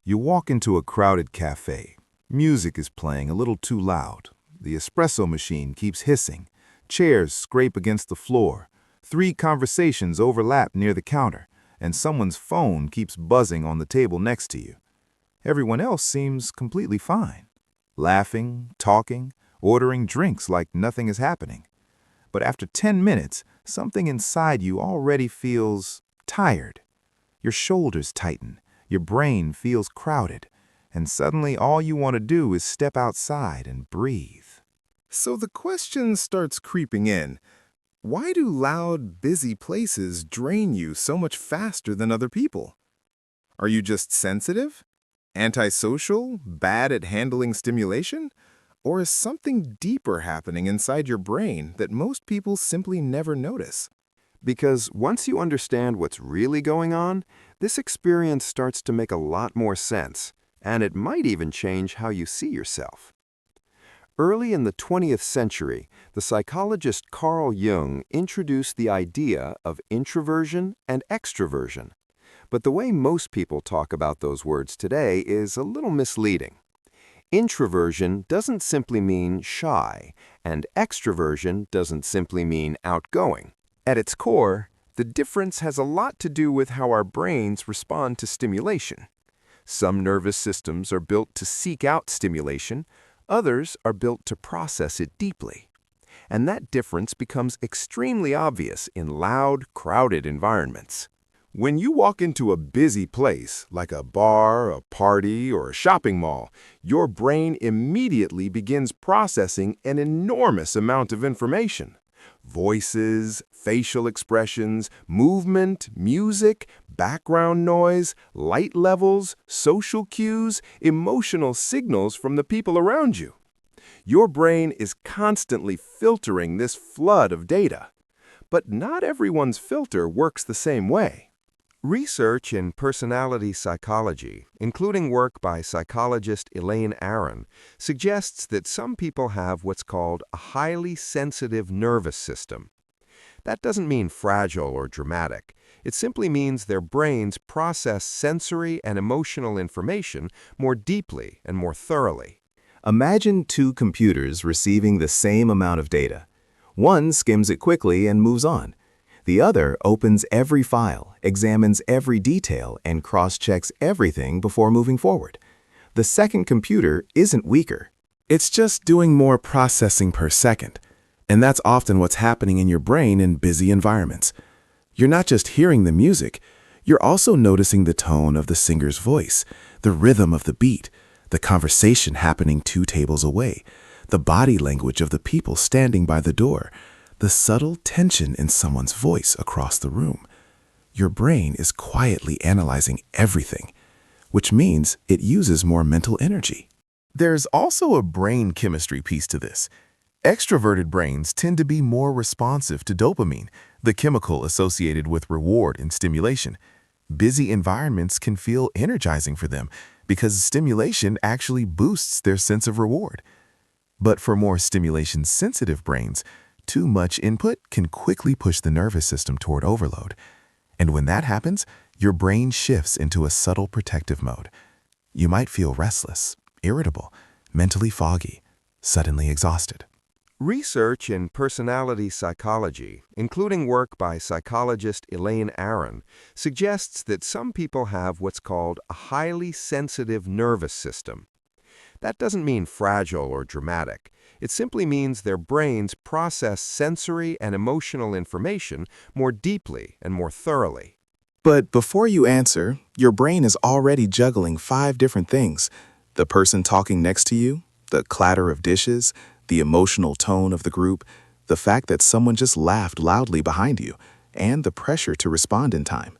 You walk into a crowded café. Music is playing a little too loud. The espresso machine keeps hissing. Chairs scrape against the floor. 3 conversations overlap near the counter, and someone's phone keeps buzzing on the table next to you. Everyone else seems completely fine, laughing, talking, ordering drinks like nothing is happening. But after 10 minutes, something inside you already feels tired. Your shoulders tighten, your brain feels crowded, and suddenly all you want to do is step outside and breathe. So the question starts creeping in. Why do loud, busy places drain you so much faster than other people? Are you just sensitive? Antisocial? Bad at handling stimulation? Or is something deeper happening inside your brain that most people simply never notice? Because once you understand what's really going on, this experience starts to make a lot more sense, and it might even change how you see yourself. Early in the 20th century, the psychologist Carl Jung introduced the idea of introversion and extroversion. But the way most people talk about those words today is a little misleading. Introversion doesn't simply mean shy, and extroversion doesn't simply mean outgoing. At its core, the difference has a lot to do with how our brains respond to stimulation. Some nervous systems are built to seek out stimulation, others are built to process it deeply. And that difference becomes extremely obvious in loud, crowded environments. When you walk into a busy place, like a bar, a party, or a shopping mall, your brain immediately begins processing an enormous amount of information. Voices, facial expressions, movement, music, background noise, light levels, social cues, emotional signals from the people around you. Your brain is constantly filtering this flood of data. But not everyone's filter works the same way. Research in personality psychology, including work by psychologist Elaine Aron, suggests that some people have what's called a highly sensitive nervous system. That doesn't mean fragile or dramatic. It simply means their brains process sensory and emotional information more deeply and more thoroughly. Imagine 2 computers receiving the same amount of data. One skims it quickly and moves on. The other opens every file, examines every detail, and cross-checks everything before moving forward. The second computer isn't weaker. It's just doing more processing per second. And that's often what's happening in your brain in busy environments. You're not just hearing the music, you're also noticing the tone of the singer's voice, the rhythm of the beat, the conversation happening 2 tables away, the body language of the people standing by the door, the subtle tension in someone's voice across the room. Your brain is quietly analyzing everything, which means it uses more mental energy. There's also a brain chemistry piece to this. Extroverted brains tend to be more responsive to dopamine, the chemical associated with reward and stimulation. Busy environments can feel energizing for them because stimulation actually boosts their sense of reward. But for more stimulation-sensitive brains, too much input can quickly push the nervous system toward overload. And when that happens, your brain shifts into a subtle protective mode. You might feel restless, irritable, mentally foggy, suddenly exhausted. Research in personality psychology, including work by psychologist Elaine Aron, suggests that some people have what's called a highly sensitive nervous system. That doesn't mean fragile or dramatic. It simply means their brains process sensory and emotional information more deeply and more thoroughly. But before you answer, your brain is already juggling 5 different things: the person talking next to you, the clatter of dishes, the emotional tone of the group, the fact that someone just laughed loudly behind you, and the pressure to respond in time.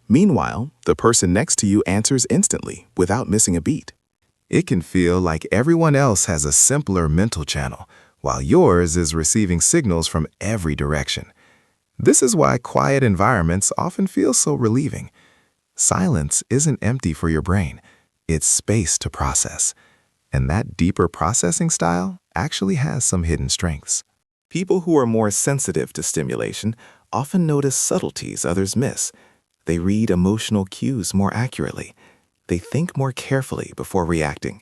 Meanwhile, the person next to you answers instantly, without missing a beat. It can feel like everyone else has a simpler mental channel, while yours is receiving signals from every direction. This is why quiet environments often feel so relieving. Silence isn't empty for your brain. It's space to process. And that deeper processing style actually has some hidden strengths. People who are more sensitive to stimulation often notice subtleties others miss. They read emotional cues more accurately. They think more carefully before reacting.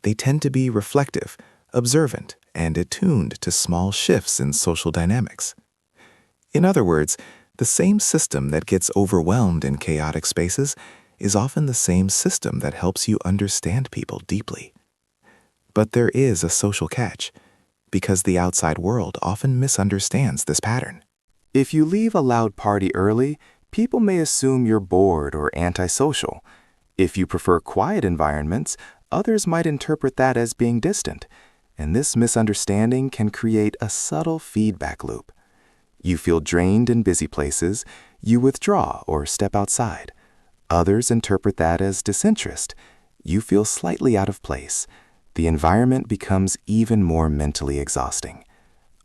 They tend to be reflective, observant, and attuned to small shifts in social dynamics. In other words, the same system that gets overwhelmed in chaotic spaces is often the same system that helps you understand people deeply. But there is a social catch, because the outside world often misunderstands this pattern. If you leave a loud party early, people may assume you're bored or antisocial. If you prefer quiet environments, others might interpret that as being distant, and this misunderstanding can create a subtle feedback loop. You feel drained in busy places, you withdraw or step outside. Others interpret that as disinterest. You feel slightly out of place. The environment becomes even more mentally exhausting.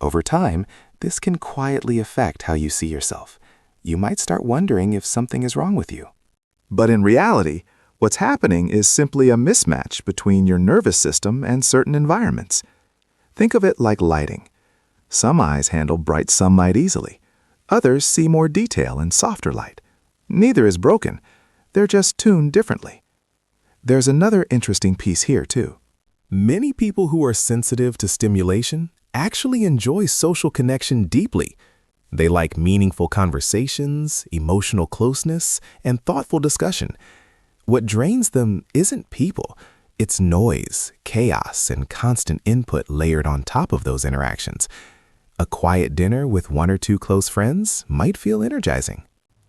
Over time, this can quietly affect how you see yourself. You might start wondering if something is wrong with you. But in reality, what's happening is simply a mismatch between your nervous system and certain environments. Think of it like lighting. Some eyes handle bright sunlight easily. Others see more detail in softer light. Neither is broken. They're just tuned differently. There's another interesting piece here, too. Many people who are sensitive to stimulation actually enjoy social connection deeply. They like meaningful conversations, emotional closeness, and thoughtful discussion. What drains them isn't people. It's noise, chaos, and constant input layered on top of those interactions. A quiet dinner with one or two close friends might feel energizing.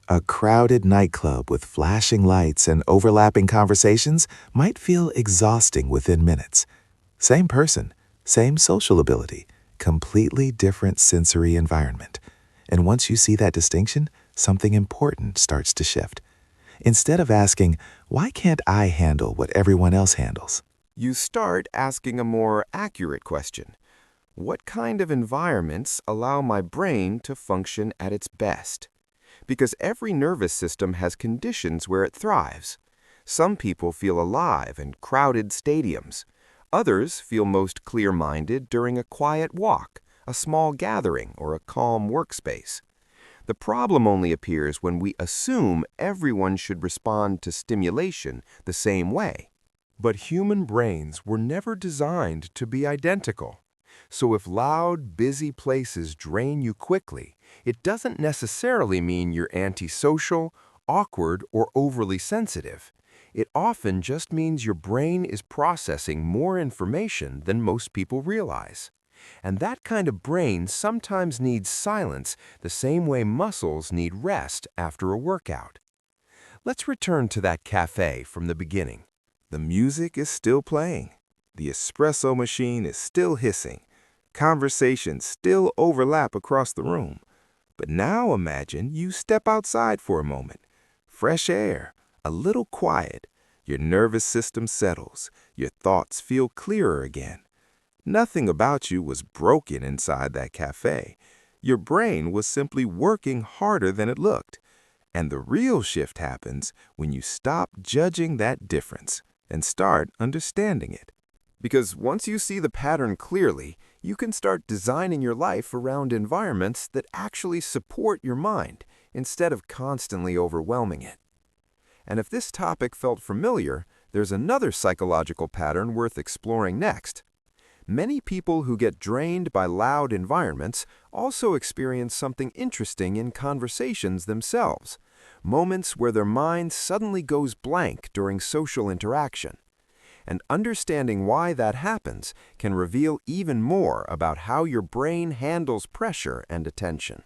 A crowded nightclub with flashing lights and overlapping conversations might feel exhausting within minutes. Same person, same social ability, completely different sensory environment. And once you see that distinction, something important starts to shift. Instead of asking, why can't I handle what everyone else handles? You start asking a more accurate question. What kind of environments allow my brain to function at its best? Because every nervous system has conditions where it thrives. Some people feel alive in crowded stadiums. Others feel most clear-minded during a quiet walk, a small gathering, or a calm workspace. The problem only appears when we assume everyone should respond to stimulation the same way. But human brains were never designed to be identical. So if loud, busy places drain you quickly, it doesn't necessarily mean you're antisocial, awkward, or overly sensitive. It often just means your brain is processing more information than most people realize. And that kind of brain sometimes needs silence the same way muscles need rest after a workout. Let's return to that cafe from the beginning. The music is still playing. The espresso machine is still hissing. Conversations still overlap across the room. But now imagine you step outside for a moment. Fresh air, a little quiet. Your nervous system settles. Your thoughts feel clearer again. Nothing about you was broken inside that cafe. Your brain was simply working harder than it looked. And the real shift happens when you stop judging that difference and start understanding it. Because once you see the pattern clearly, you can start designing your life around environments that actually support your mind instead of constantly overwhelming it. And if this topic felt familiar, there's another psychological pattern worth exploring next. Many people who get drained by loud environments also experience something interesting in conversations themselves, moments where their mind suddenly goes blank during social interaction. And understanding why that happens can reveal even more about how your brain handles pressure and attention.